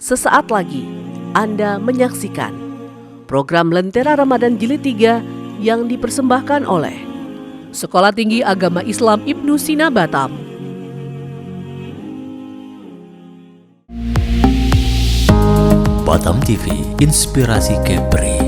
Sesaat lagi Anda menyaksikan program Lentera Ramadan Jilid 3 yang dipersembahkan oleh Sekolah Tinggi Agama Islam Ibnu Sina Batam. Batam TV, inspirasi Kepri.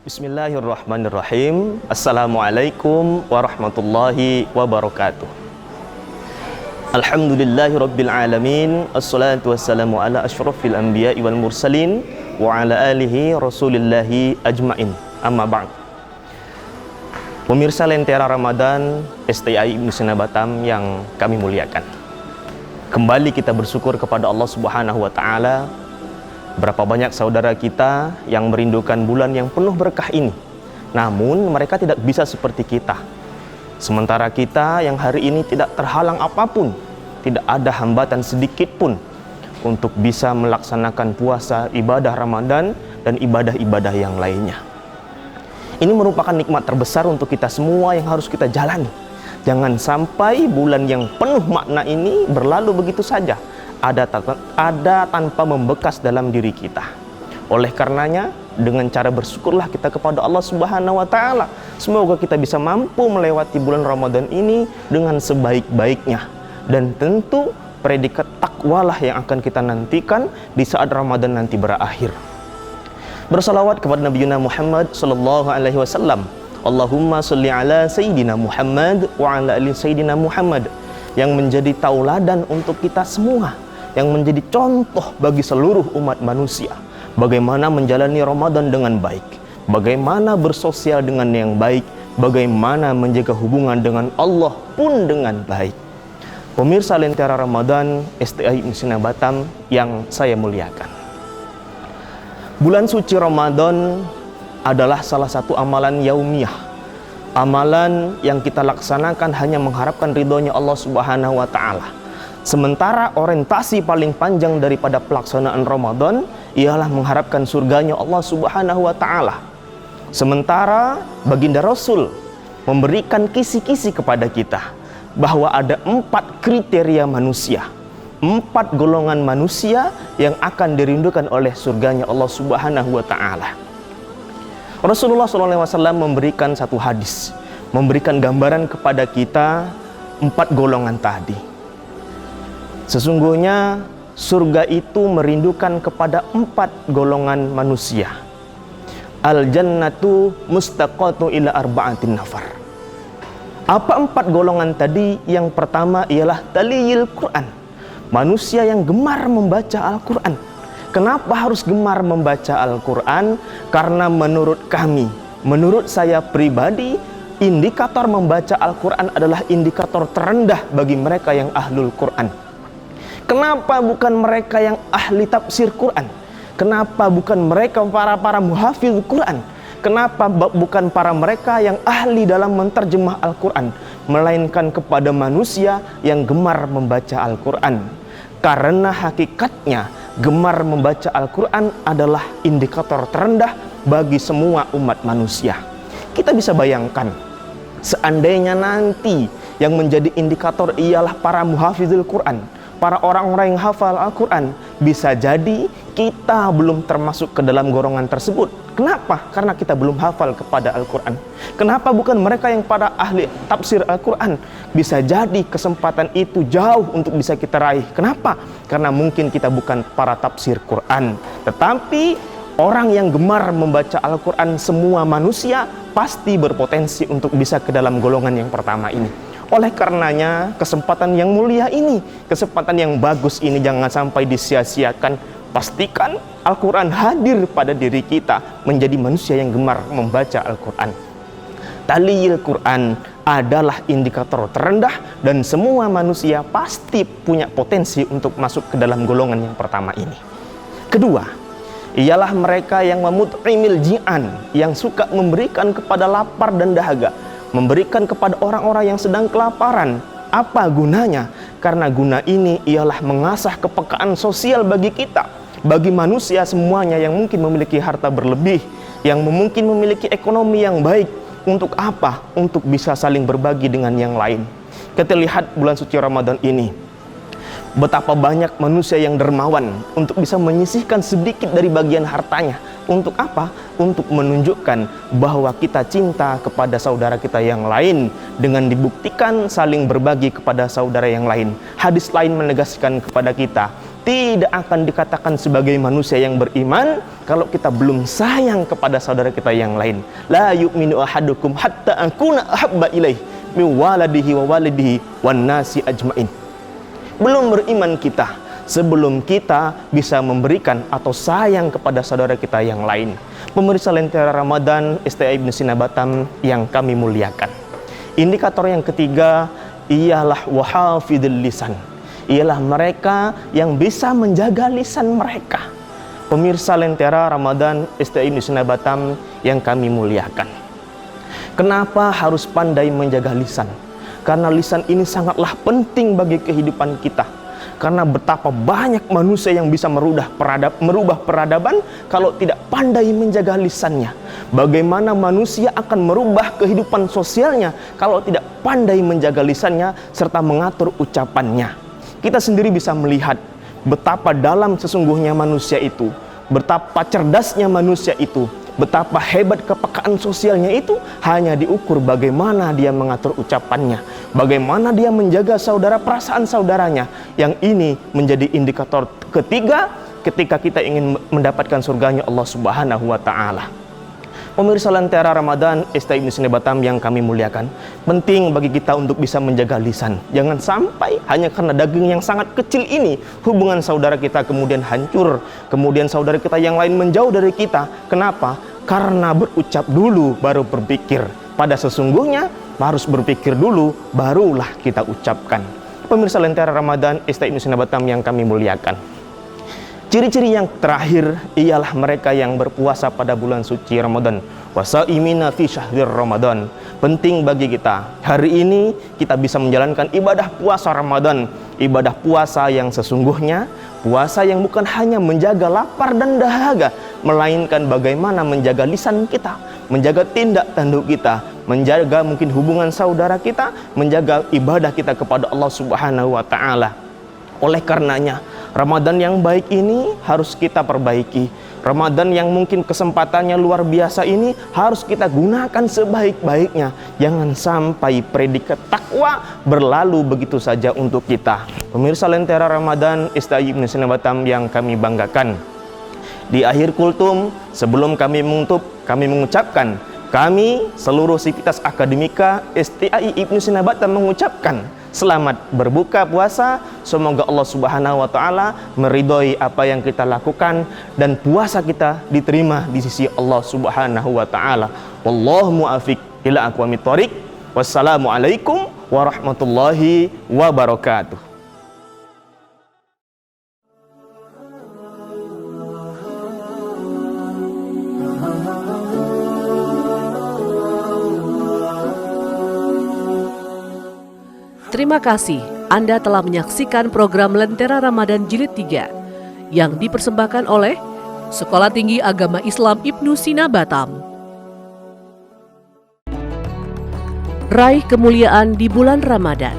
Bismillahirrahmanirrahim. Assalamualaikum warahmatullahi wabarakatuh. Alhamdulillahirabbil alamin. Assalatu wassalamu ala asyrafil anbiya'i wal mursalin wa ala alihi rasulillahi ajmain. Amma ba'd. Pemirsa Lentera Ramadan STI Ibnu Sina Batam yang kami muliakan. Kembali kita bersyukur kepada Allah Subhanahu wa taala. Berapa banyak saudara kita yang merindukan bulan yang penuh berkah ini, namun mereka tidak bisa seperti kita. Sementara kita yang hari ini tidak terhalang apapun, tidak ada hambatan sedikit pun untuk bisa melaksanakan puasa, ibadah Ramadan, dan ibadah-ibadah yang lainnya. Ini merupakan nikmat terbesar untuk kita semua yang harus kita jalani. Jangan sampai bulan yang penuh makna ini berlalu begitu saja. Ada tanpa membekas dalam diri kita. Oleh karenanya, dengan cara bersyukurlah kita kepada Allah Subhanahu wa taala. Semoga kita bisa mampu melewati bulan Ramadan ini dengan sebaik-baiknya. Dan tentu predikat takwalah yang akan kita nantikan di saat Ramadan nanti berakhir. Bersalawat kepada Nabi Muhammad sallallahu alaihi wasallam. Allahumma sholli ala sayyidina Muhammad wa ala ali sayyidina Muhammad, yang menjadi tauladan untuk kita semua, yang menjadi contoh bagi seluruh umat manusia, bagaimana menjalani Ramadan dengan baik, bagaimana bersosial dengan yang baik, bagaimana menjaga hubungan dengan Allah pun dengan baik. Pemirsa Lentera Ramadan STI Ibnu Sina Batam yang saya muliakan, bulan suci Ramadan adalah salah satu amalan yaumiyah, amalan yang kita laksanakan hanya mengharapkan ridhonya Allah Subhanahu wa taala. Sementara orientasi paling panjang daripada pelaksanaan Ramadan ialah mengharapkan surganya Allah Subhanahu wa taala. Sementara baginda Rasul memberikan kisi-kisi kepada kita bahwa ada 4 kriteria manusia, 4 golongan manusia yang akan dirindukan oleh surganya Allah Subhanahu wa taala. Rasulullah SAW memberikan satu hadis, memberikan gambaran kepada kita 4 golongan tadi. Sesungguhnya surga itu merindukan kepada 4 golongan manusia. Al-jannatu mustaqatu ila arba'atin nafar. Apa 4 golongan tadi? Yang pertama ialah taliyil Quran, manusia yang gemar membaca Al-Quran. Kenapa harus gemar membaca Al-Quran? Karena menurut kami, menurut saya pribadi, indikator membaca Al-Quran adalah indikator terendah bagi mereka yang ahlul Quran. Kenapa bukan mereka yang ahli tafsir Quran? Kenapa bukan mereka para muhafidz Quran? Kenapa bukan para mereka yang ahli dalam menterjemah Al-Quran? Melainkan kepada manusia yang gemar membaca Al-Quran. Karena hakikatnya gemar membaca Al-Quran adalah indikator terendah bagi semua umat manusia. Kita bisa bayangkan, seandainya nanti yang menjadi indikator ialah para muhafizul Quran, para orang-orang yang hafal Al-Quran, bisa jadi kita belum termasuk ke dalam golongan tersebut. Kenapa? Karena kita belum hafal kepada Al-Quran. Kenapa bukan mereka yang pada ahli tafsir Al-Quran? Bisa jadi kesempatan itu jauh untuk bisa kita raih. Kenapa? Karena mungkin kita bukan para tafsir Quran. Tetapi orang yang gemar membaca Al-Quran, semua manusia pasti berpotensi untuk bisa ke dalam golongan yang pertama ini. Oleh karenanya, kesempatan yang mulia ini, kesempatan yang bagus ini jangan sampai disia-siakan. Pastikan Al-Quran hadir pada diri kita, menjadi manusia yang gemar membaca Al-Quran. Taliyil Quran adalah indikator terendah dan semua manusia pasti punya potensi untuk masuk ke dalam golongan yang pertama ini. Kedua, Ialah mereka yang memut'imil ji'an, yang suka memberikan kepada lapar dan dahaga, memberikan kepada orang-orang yang sedang kelaparan. Apa gunanya? Karena guna ini ialah mengasah kepekaan sosial bagi kita, bagi manusia semuanya yang mungkin memiliki harta berlebih, yang mungkin memiliki ekonomi yang baik. Untuk apa? Untuk bisa saling berbagi dengan yang lain. Kita lihat bulan suci Ramadan ini, betapa banyak manusia yang dermawan untuk bisa menyisihkan sedikit dari bagian hartanya. Untuk apa? Untuk menunjukkan bahwa kita cinta kepada saudara kita yang lain, dengan dibuktikan saling berbagi kepada saudara yang lain. Hadis lain menegaskan kepada kita, tidak akan dikatakan sebagai manusia yang beriman kalau kita belum sayang kepada saudara kita yang lain. La yu'minu ahadukum hatta akuna ahabba ilaih min waladihi wa walidihi wan nasi ajmain. Belum beriman kita sebelum kita bisa memberikan atau sayang kepada saudara kita yang lain. Pemirsa Lentera Ramadan STI Ibnu Sina Batam yang kami muliakan, indikator yang ketiga ialah wahafidul lisan, ialah mereka yang bisa menjaga lisan mereka. Pemirsa Lentera Ramadan STI Ibnu Sina Batam yang kami muliakan, kenapa harus pandai menjaga lisan? Karena lisan ini sangatlah penting bagi kehidupan kita. Karena betapa banyak manusia yang bisa merubah peradaban kalau tidak pandai menjaga lisannya. Bagaimana manusia akan merubah kehidupan sosialnya kalau tidak pandai menjaga lisannya serta mengatur ucapannya. Kita sendiri bisa melihat betapa dalam sesungguhnya manusia itu, betapa cerdasnya manusia itu, betapa hebat kepekaan sosialnya itu hanya diukur bagaimana dia mengatur ucapannya, bagaimana dia menjaga perasaan saudaranya. Yang ini menjadi indikator ketiga ketika kita ingin mendapatkan surganya Allah Subhanahu wa Ta'ala. Pemirsa Lentera Ramadan STI Ibnu Sina Batam yang kami muliakan, penting bagi kita untuk bisa menjaga lisan. Jangan sampai hanya karena daging yang sangat kecil ini hubungan saudara kita kemudian hancur, kemudian saudara kita yang lain menjauh dari kita. Kenapa? Karena berucap dulu baru berpikir. Pada sesungguhnya harus berpikir dulu barulah kita ucapkan. Pemirsa Lentera Ramadan STI Ibnu Sina Batam yang kami muliakan, ciri-ciri yang terakhir ialah mereka yang berpuasa pada bulan suci Ramadan. Wasaimina fi syahrir Ramadan. Penting bagi kita hari ini kita bisa menjalankan ibadah puasa Ramadan, ibadah puasa yang sesungguhnya, puasa yang bukan hanya menjaga lapar dan dahaga, melainkan bagaimana menjaga lisan kita, menjaga tindak tanduk kita, menjaga mungkin hubungan saudara kita, menjaga ibadah kita kepada Allah Subhanahu wa Ta'ala. Oleh karenanya Ramadan yang baik ini harus kita perbaiki. Ramadan yang mungkin kesempatannya luar biasa ini harus kita gunakan sebaik-baiknya. Jangan sampai predikat takwa berlalu begitu saja untuk kita. Pemirsa Lentera Ramadan STI Ibnu Sina Batam yang kami banggakan, di akhir kultum sebelum kami menutup, kami mengucapkan, kami seluruh sivitas akademika STI Ibnu Sina Batam mengucapkan selamat berbuka puasa. Semoga Allah Subhanahu wa Ta'ala meridhoi apa yang kita lakukan dan puasa kita diterima di sisi Allah Subhanahu wa Ta'ala. Wallahu muwaffiq ila aqwamit thoriq. Wassalamualaikum warahmatullahi wabarakatuh. Terima kasih Anda telah menyaksikan program Lentera Ramadan Jilid 3 yang dipersembahkan oleh Sekolah Tinggi Agama Islam Ibnu Sina Batam. Raih kemuliaan di bulan Ramadan,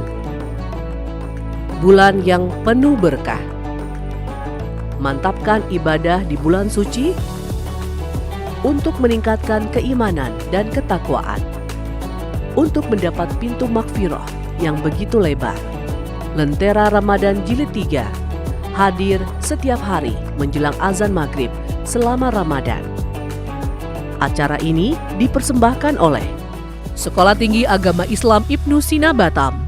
bulan yang penuh berkah. Mantapkan ibadah di bulan suci untuk meningkatkan keimanan dan ketakwaan, untuk mendapat pintu magfirah yang begitu lebar. Lentera Ramadan Jilid 3 hadir setiap hari menjelang azan maghrib selama Ramadan. Acara ini dipersembahkan oleh Sekolah Tinggi Agama Islam Ibnu Sina Batam.